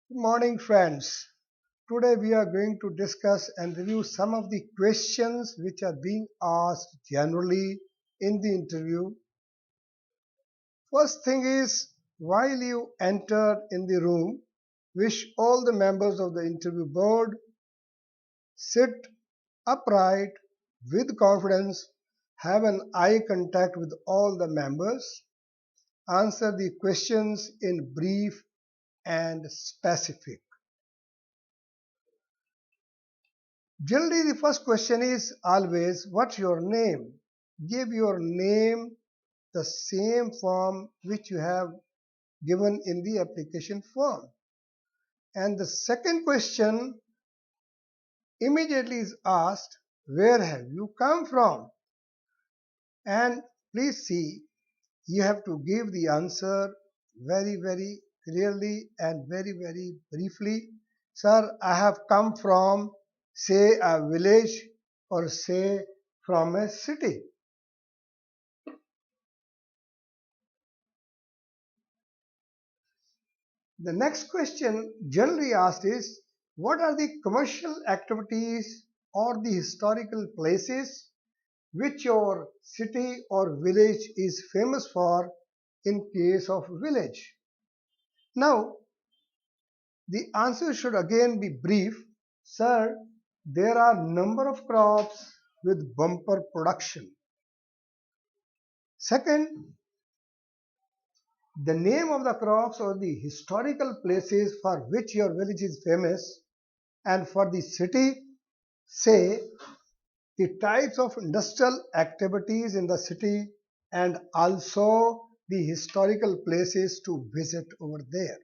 Good morning, friends. Today we are going to discuss and review some of the questions which are being asked generally in the interview. First thing is, while you enter in the room, wish all the members of the interview board sit upright with confidence, have an eye contact with all the members, answer the questions in brief and specific. Generally, the first question is always, what's your name? Give your name the same form which you have given in the application form. And the second question immediately is asked, where have you come from? And please see, you have to give the answer very clearly and very briefly. Sir, I have come from, say, a village or say from a city. The next question generally asked is, what are the commercial activities or the historical places which your city or village is famous for in case of village? Now, the answer should again be brief. Sir, there are number of crops with bumper production. Second, the name of the crops or the historical places for which your village is famous, and for the city, say the types of industrial activities in the city and also the historical places to visit over there.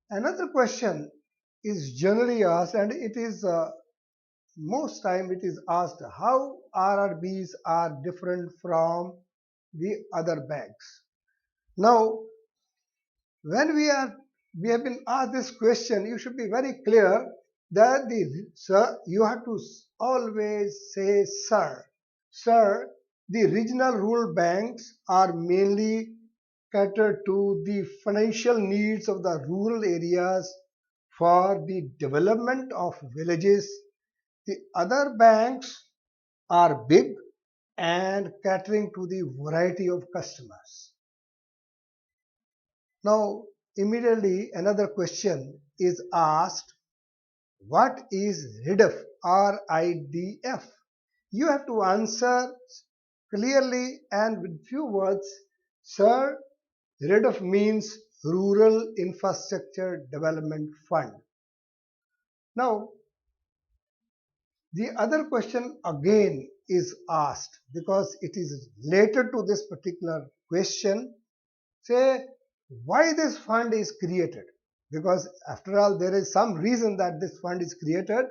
Another question is generally asked, and it is most time it is asked, how RRBs are different from the other banks. Now, when we have been asked this question, you should be very clear that the sir, you have to always say sir. Sir, the regional rural banks are mainly catered to the financial needs of the rural areas for the development of villages. The other banks are big and catering to the variety of customers. Now, immediately another question is asked, what is RIDF? RIDF. You have to answer clearly and with few words, sir, RIDF means Rural Infrastructure Development Fund. Now, the other question again is asked because it is related to this particular question. Say, why this fund is created? Because after all, there is some reason that this fund is created,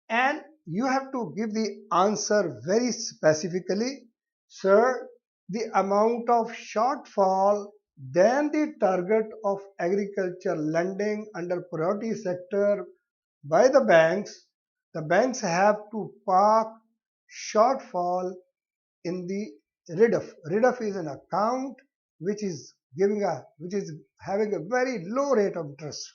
and you have to give the answer very specifically. Sir, the amount of shortfall than the target of agriculture lending under priority sector by the banks have to park shortfall in the RIDF. RIDF is an account which is which is having a very low rate of interest.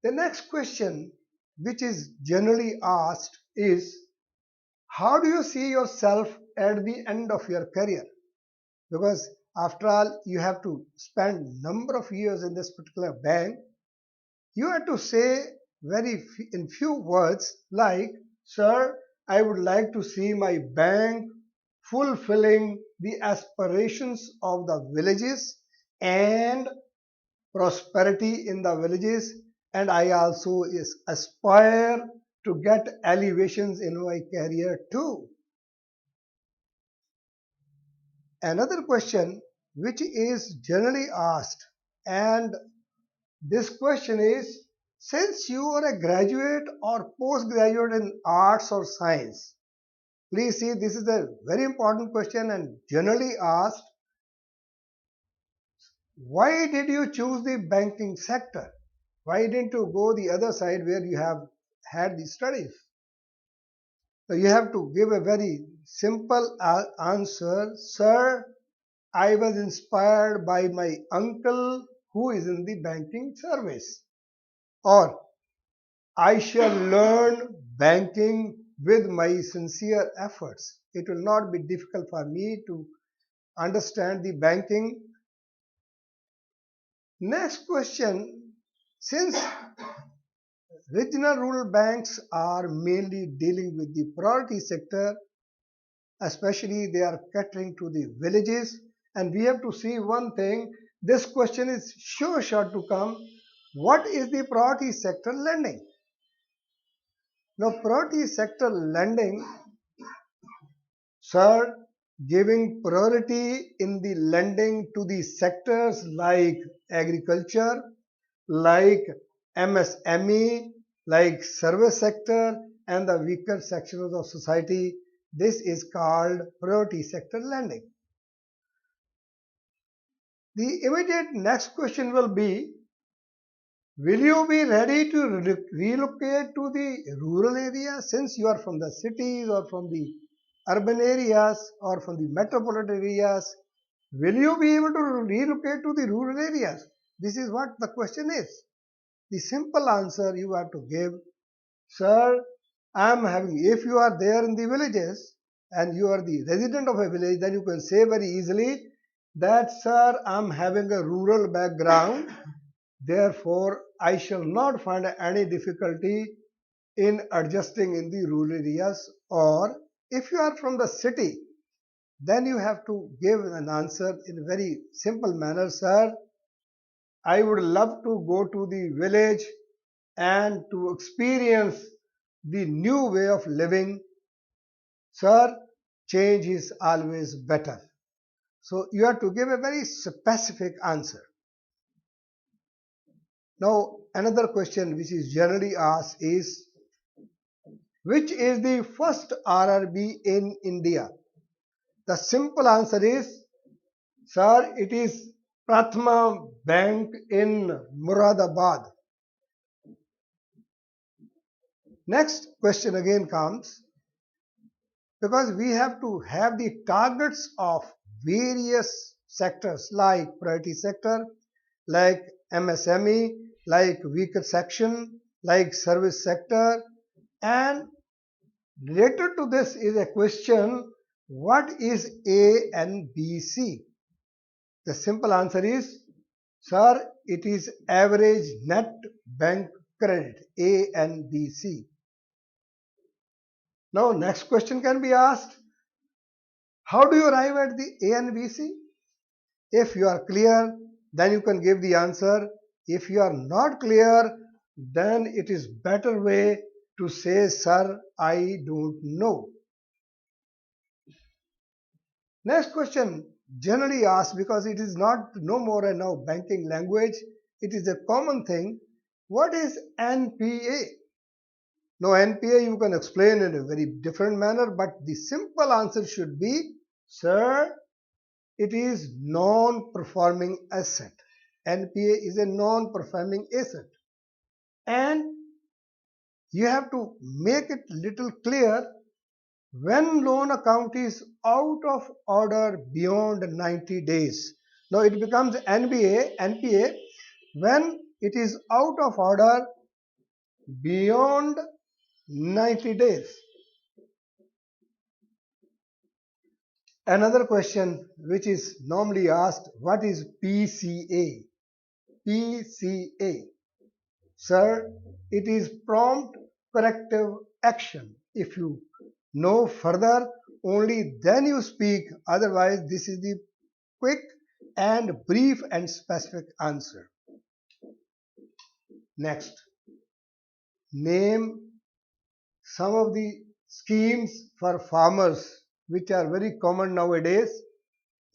The next question which is generally asked is, how do you see yourself at the end of your career? Because after all, you have to spend number of years in this particular bank. You have to say in few words like, sir, I would like to see my bank fulfilling the aspirations of the villages and prosperity in the villages, and I also aspire to get elevations in my career too. Another question which is generally asked, and this question is, since you are a graduate or postgraduate in arts or science, please see, this is a very important question and generally asked, why did you choose the banking sector? Why didn't you go the other side where you have had the studies? So you have to give a very simple answer, sir. I was inspired by my uncle who is in the banking service. Or I shall learn banking with my sincere efforts. It will not be difficult for me to understand the banking. Next question. Since regional rural banks are mainly dealing with the priority sector, especially they are catering to the villages, and we have to see one thing. This question is sure to come. What is the priority sector lending? Now, priority sector lending, sir, giving priority in the lending to the sectors like agriculture, like MSME, like service sector, and the weaker sections of society. This is called priority sector lending. The immediate next question will be, will you be ready to relocate to the rural areas since you are from the cities or from the urban areas or from the metropolitan areas? Will you be able to relocate to the rural areas? This is what the question is. The simple answer you have to give, sir, if you are there in the villages and you are the resident of a village, then you can say very easily that, sir, I'm having a rural background, therefore I shall not find any difficulty in adjusting in the rural areas. Or if you are from the city, then you have to give an answer in a very simple manner, sir, I would love to go to the village and to experience the new way of living. Sir, change is always better. So you have to give a very specific answer. Now, another question which is generally asked is, which is the first RRB in India? The simple answer is, sir, it is Prathama Bank in Muradabad. Next question again comes, because we have to have the targets of various sectors like priority sector, like MSME, like weaker section, like service sector, and related to this is a question, what is A and BC? The simple answer is, sir, it is average net bank credit, A and BC. Now, next question can be asked, how do you arrive at the A and BC? If you are clear, then you can give the answer. If you are not clear, then it is better way to say, sir, I don't know. Next question, generally asked because it is not no more a now banking language, it is a common thing. What is NPA? Now, NPA you can explain in a very different manner, but the simple answer should be, sir, it is non-performing asset. NPA is a non-performing asset. And you have to make it little clear, when loan account is out of order beyond 90 days. Now it becomes NPA when it is out of order beyond 90 days. Another question which is normally asked, what is PCA? PCA. Sir, it is prompt corrective action. If you know further, only then you speak. Otherwise, this is the quick and brief and specific answer. Next, name some of the schemes for farmers which are very common nowadays.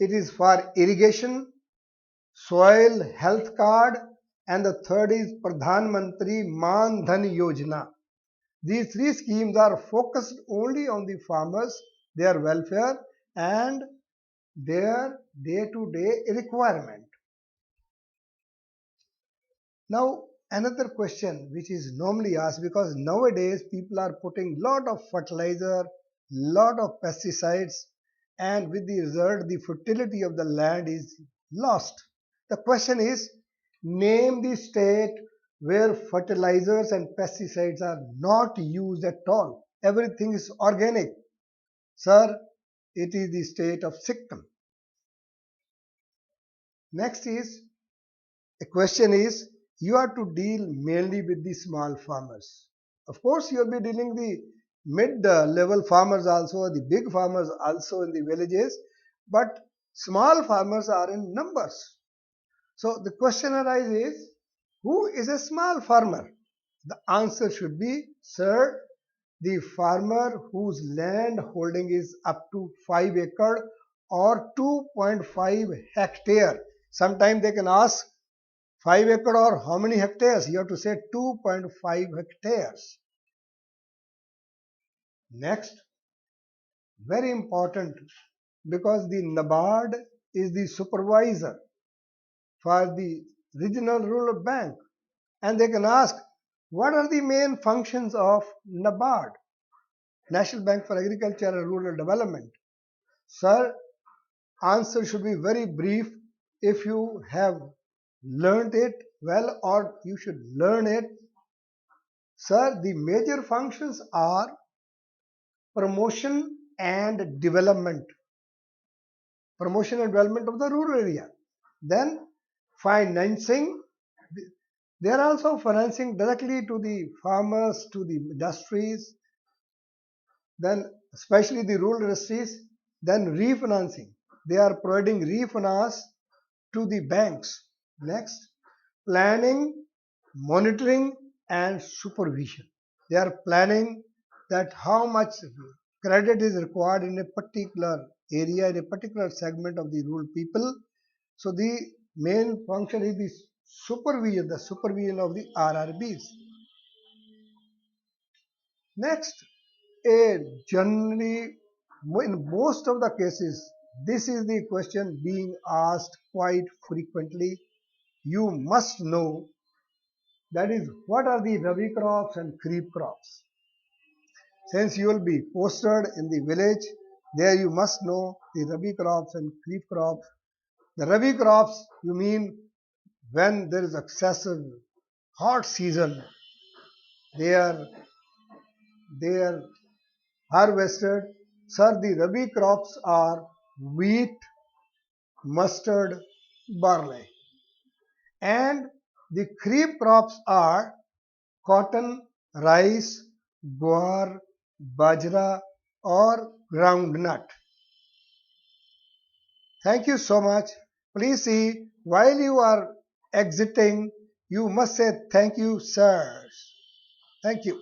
It is for irrigation, soil health card, and the third is Pradhan Mantri Man Dhan Yojana. These three schemes are focused only on the farmers, their welfare and their day-to-day requirement. Now, another question which is normally asked, because nowadays people are putting lot of fertilizer, lot of pesticides, and with the result the fertility of the land is lost. The question is, name the state where fertilizers and pesticides are not used at all. Everything is organic. Sir, it is the state of Sikkim. Next is, the question is, you are to deal mainly with the small farmers. Of course, you will be dealing the mid-level farmers also, the big farmers also in the villages, but small farmers are in numbers. So the question arises, who is a small farmer? The answer should be, sir, the farmer whose land holding is up to 5 acre or 2.5 hectare. Sometimes they can ask 5 acre or how many hectares? You have to say 2.5 hectares. Next, very important, because the NABARD is the supervisor for the regional rural bank, and they can ask, what are the main functions of NABARD, National Bank for Agriculture and Rural Development? Sir, answer should be very brief. If you have learned it well, or you should learn it, sir, the major functions are promotion and development. Promotion and development of the rural area. Then financing. They are also financing directly to the farmers, to the industries, then especially the rural industries. Then refinancing. They are providing refinance to the banks. Next, planning, monitoring, and supervision. They are planning that how much credit is required in a particular area, in a particular segment of the rural people. So the main function is the supervision of the RRBs. Next, generally, in most of the cases, this is the question being asked quite frequently. You must know, that is, what are the Rabi crops and Kharif crops? Since you will be posted in the village, there you must know the Rabi crops and Kharif crops. The Rabi crops, you mean when there is excessive hot season, they are they are harvested. Sir, the Rabi crops are wheat, mustard, barley, and the Kharif crops are cotton, rice, guar, bajra, or groundnut. Thank you so much. Please see, while you are exiting, you must say thank you, sirs. Thank you.